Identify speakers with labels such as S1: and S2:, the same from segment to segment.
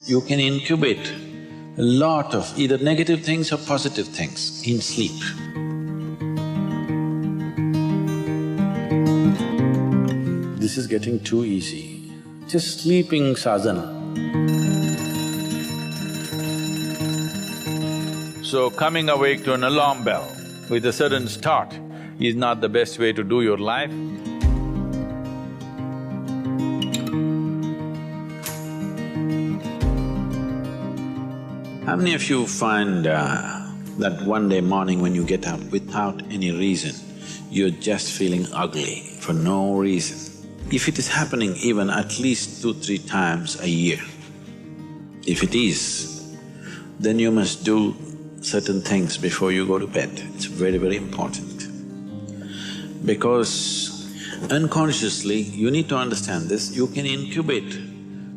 S1: You can incubate a lot of either negative things or positive things in sleep. This is getting too easy. Just sleeping sadhana. So coming awake to an alarm bell with a sudden start is not the best way to do your life. How many of you find that one day morning when you get up without any reason, you're just feeling ugly for no reason? If it is happening even at least 2-3 times a year, if it is, then you must do certain things before you go to bed. It's very, very important. Because unconsciously, you need to understand this, you can incubate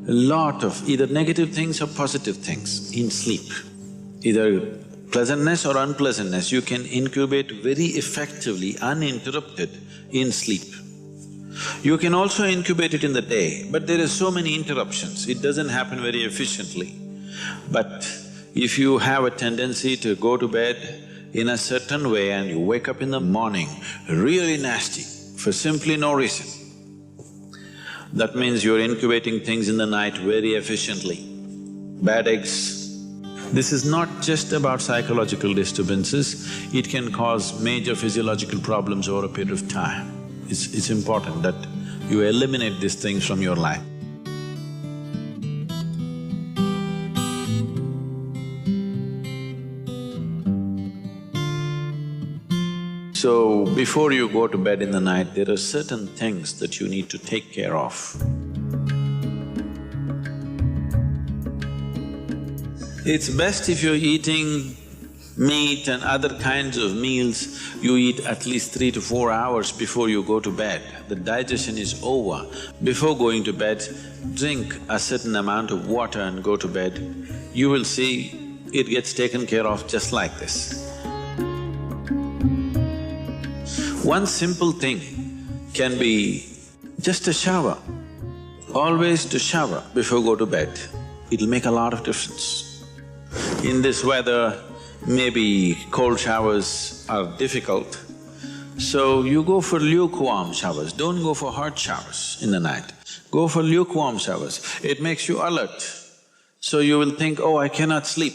S1: a lot of either negative things or positive things in sleep. Either pleasantness or unpleasantness, you can incubate very effectively, uninterrupted in sleep. You can also incubate it in the day, but there are so many interruptions, it doesn't happen very efficiently. But if you have a tendency to go to bed in a certain way and you wake up in the morning really nasty for simply no reason, that means you're incubating things in the night very efficiently. Bad eggs. This is not just about psychological disturbances, it can cause major physiological problems over a period of time. It's important that you eliminate these things from your life. So, before you go to bed in the night, there are certain things that you need to take care of. It's best if you're eating meat and other kinds of meals, you eat at least 3 to 4 hours before you go to bed. The digestion is over. Before going to bed, drink a certain amount of water and go to bed. You will see it gets taken care of just like this. One simple thing can be just a shower. Always to shower before go to bed, it'll make a lot of difference. In this weather, maybe cold showers are difficult, so you go for lukewarm showers, don't go for hot showers in the night. Go for lukewarm showers, it makes you alert. So you will think, oh, I cannot sleep.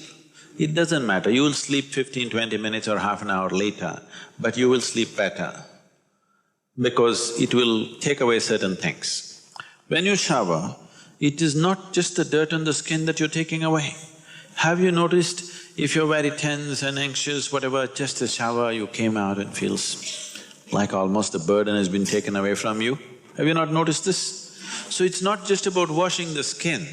S1: It doesn't matter, you will sleep 15-20 minutes or half an hour later, but you will sleep better because it will take away certain things. When you shower, it is not just the dirt on the skin that you're taking away. Have you noticed if you're very tense and anxious, whatever, just a shower, you came out and feels like almost the burden has been taken away from you? Have you not noticed this? So it's not just about washing the skin,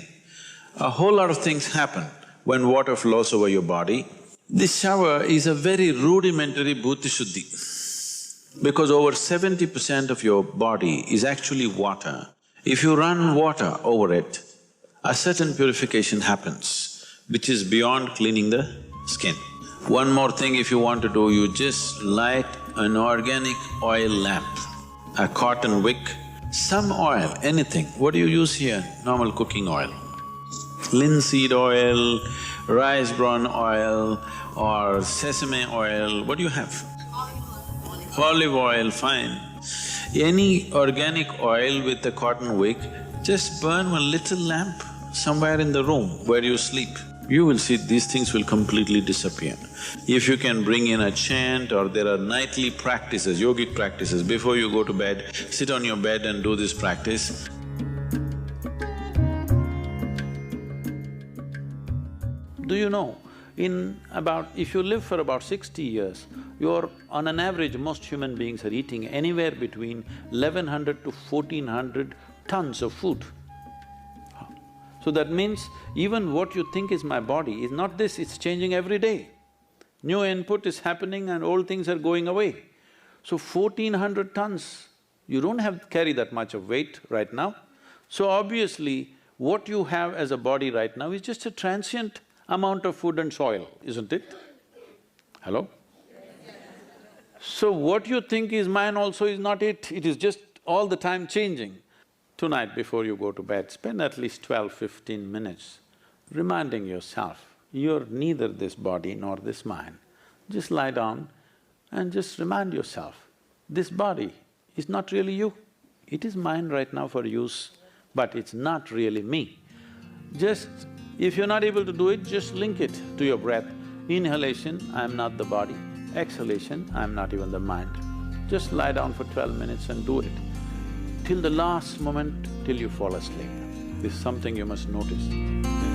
S1: a whole lot of things happen when water flows over your body. This shower is a very rudimentary bhuti shuddhi, because over 70% of your body is actually water. If you run water over it, a certain purification happens, which is beyond cleaning the skin. One more thing if you want to do, you just light an organic oil lamp, a cotton wick, some oil, anything. What do you use here? Normal cooking oil. Linseed oil, rice bran oil or sesame oil, what do you have? Olive oil, fine. Any organic oil with a cotton wick, just burn one little lamp somewhere in the room where you sleep. You will see these things will completely disappear. If you can bring in a chant or there are nightly practices, yogic practices, before you go to bed, sit on your bed and do this practice. Do you know, if you live for about 60 years, you're… on an average, most human beings are eating anywhere between 1100 to 1400 tons of food. So that means even what you think is my body is not this, it's changing every day. New input is happening and old things are going away. So 1400 tons, you don't carry that much of weight right now. So obviously, what you have as a body right now is just a transient amount of food and soil, isn't it? Hello? So what you think is mine also is not it is just all the time changing. Tonight before you go to bed, spend at least 12-15 minutes reminding yourself, you're neither this body nor this mind. Just lie down and just remind yourself, this body is not really you. It is mine right now for use, but it's not really me. Just… if you're not able to do it, just link it to your breath. Inhalation, I'm not the body. Exhalation, I'm not even the mind. Just lie down for 12 minutes and do it, till the last moment, till you fall asleep. This is something you must notice.